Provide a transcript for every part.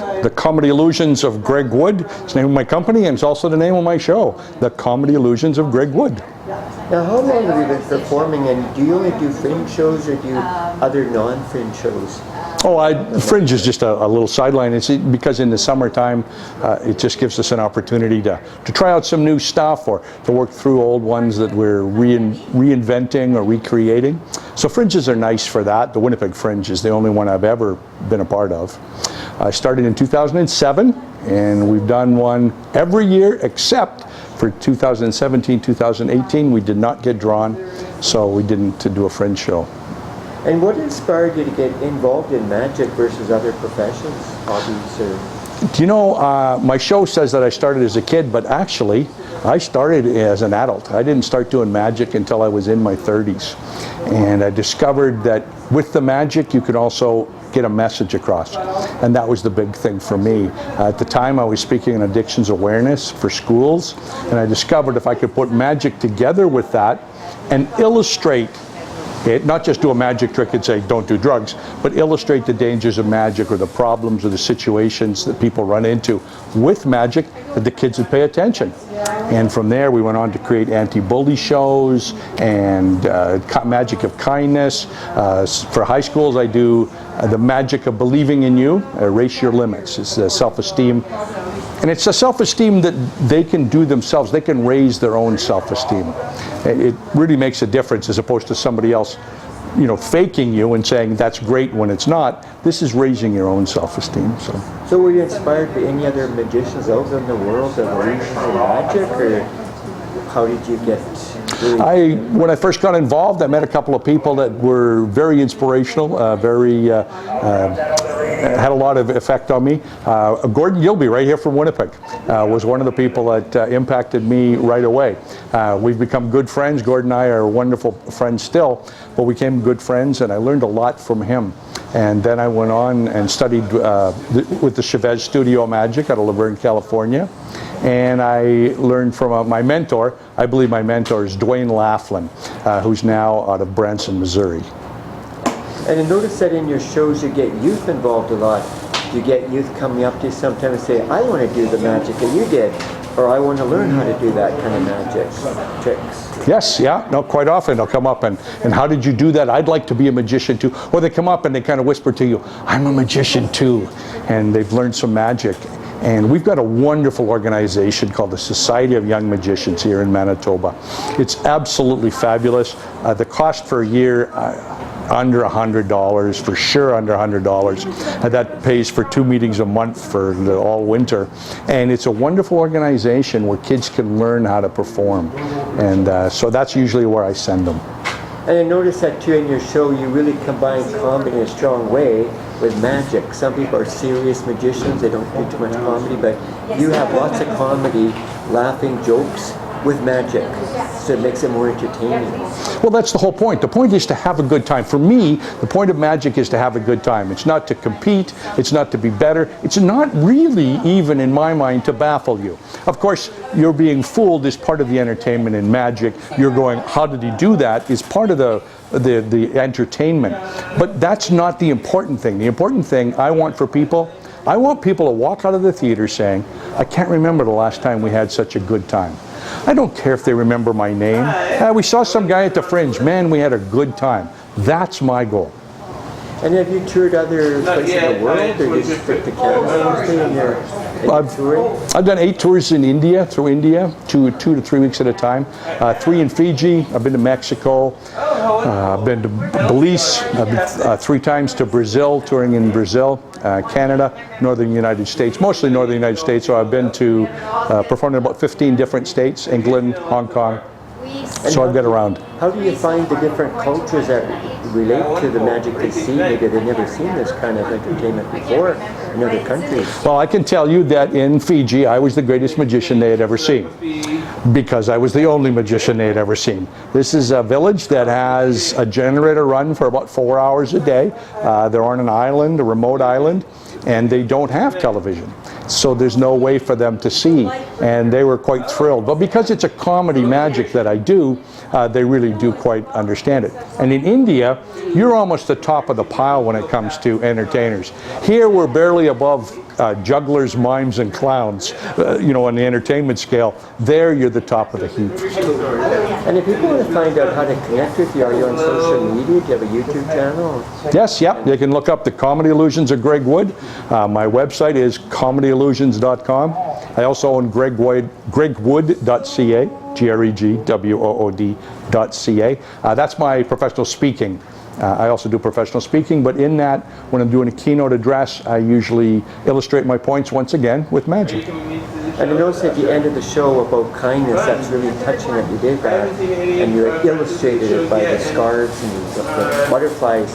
The Comedy Illusions of Greg Wood. It's the name of my company, and it's also the name of my show, The Comedy Illusions of Greg Wood. Now, how long have you been performing, and do you only do fringe shows or do you other non-fringe shows? Fringe is just a little sideline. It's because in the summertime, it just gives us an opportunity to try out some new stuff or to work through old ones that we're reinventing or recreating. So fringes are nice for that. The Winnipeg Fringe is the only one I've ever been a part of. I started in 2007, and we've done one every year except for 2017, 2018. We did not get drawn, so we didn't do a fringe show. And what inspired you to get involved in magic versus other professions, hobbies, or? Do you know, my show says that I started as a kid, but actually, I started as an adult. I didn't start doing magic until I was in my 30s. And I discovered that with the magic, you could also get a message across. And that was the big thing for me. At the time, I was speaking on addictions awareness for schools, and I discovered if I could put magic together with that and illustrate it, not just do a magic trick and say don't do drugs, but illustrate the dangers of magic or the problems or the situations that people run into with magic, that the kids would pay attention. And from there we went on to create anti-bully shows and magic of kindness. For high schools I do the magic of believing in you, erase your limits. It's self-esteem. And it's a self-esteem that they can do themselves. They can raise their own self-esteem. It really makes a difference as opposed to somebody else, you know, faking you and saying that's great when it's not. This is raising your own self-esteem. So were you inspired by any other magicians out in the world of illusions and magic, or how did you get when I first got involved, I met a couple of people that were very inspirational, had a lot of effect on me. Gordon Gilby, right here from Winnipeg, was one of the people that impacted me right away. We've become good friends. Gordon and I are wonderful friends still, but we became good friends, and I learned a lot from him. And then I went on and studied with the Chavez Studio of Magic out of Laverne, California. And I learned from my mentor. I believe my mentor is Dwayne Laughlin, who's now out of Branson, Missouri. And I noticed that in your shows you get youth involved a lot. You get youth coming up to you sometimes and say, I want to do the magic that you did, or I want to learn how to do that kind of magic tricks. Yes, yeah, no, quite often they'll come up and how did you do that? I'd like to be a magician too. Or they come up and they kind of whisper to you, I'm a magician too. And they've learned some magic. And we've got a wonderful organization called the Society of Young Magicians here in Manitoba. It's absolutely fabulous. The cost for a year, under $100, for sure under $100. That pays for 2 meetings a month for all winter. And it's a wonderful organization where kids can learn how to perform. And so that's usually where I send them. And I noticed that too in your show, you really combine comedy in a strong way with magic. Some people are serious magicians, they don't do too much comedy, but you have lots of comedy, laughing jokes with magic, so it makes it more entertaining. Well, that's the whole point. The point is to have a good time. For me, the point of magic is to have a good time. It's not to compete, it's not to be better, it's not really even in my mind to baffle you. Of course, you're being fooled is part of the entertainment in magic. You're going, how did he do that? Is part of the entertainment. But that's not the important thing. The important thing I want people to walk out of the theater saying, I can't remember the last time we had such a good time. I don't care if they remember my name. We saw some guy at the Fringe. Man, we had a good time. That's my goal. And have you toured other places in the world, or just stick to Canada mostly in your touring? I've done 8 tours in India, through India, 2 to 3 weeks at a time. 3 in Fiji. I've been to Mexico. I've been to Belize. I've been 3 times to Brazil, touring in Brazil, Canada, Northern United States, mostly Northern United States. So I've been to performed in about 15 different states, England, Hong Kong. So I've got around. How do you find the different cultures that relate to the magic they see? Maybe they've never seen this kind of entertainment before in other countries. Well, I can tell you that in Fiji, I was the greatest magician they had ever seen, because I was the only magician they had ever seen. This is a village that has a generator run for about 4 hours a day. They're on an island, a remote island, and they don't have television. So there's no way for them to see, and they were quite thrilled. But because it's a comedy magic that I do, they really do quite understand it. And in India, you're almost the top of the pile when it comes to entertainers. Here we're barely above jugglers, mimes, and clowns, on the entertainment scale, there you're the top of the heap. And if people want to find out how to connect with you, are you on social media? Do you have a YouTube channel? Yes, yep. You can look up the Comedy Illusions of Greg Wood. My website is comedyillusions.com. I also own gregwood.ca, GREGWOOD.ca. That's my professional speaking. I also do professional speaking, but in that, when I'm doing a keynote address, I usually illustrate my points once again with magic. And I noticed at the end of the show about kindness, that's really touching that you did that, and you illustrated it by the scarves and the butterflies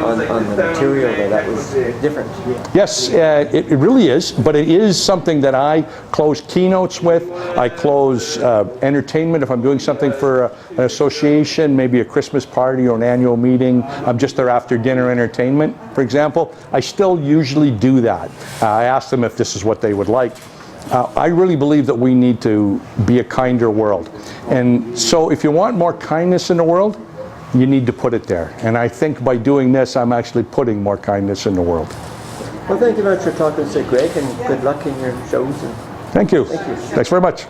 on the material there. That was different. Yes, it really is, but it is something that I close keynotes with. I close entertainment if I'm doing something for an association, maybe a Christmas party or an annual meeting. I'm just there after dinner entertainment, for example. I still usually do that. I ask them if this is what they would like. I really believe that we need to be a kinder world. And so if you want more kindness in the world, you need to put it there. And I think by doing this, I'm actually putting more kindness in the world. Well, thank you very much for talking to Greg, and good luck in your shows. Thank you. Thank you. Thanks very much.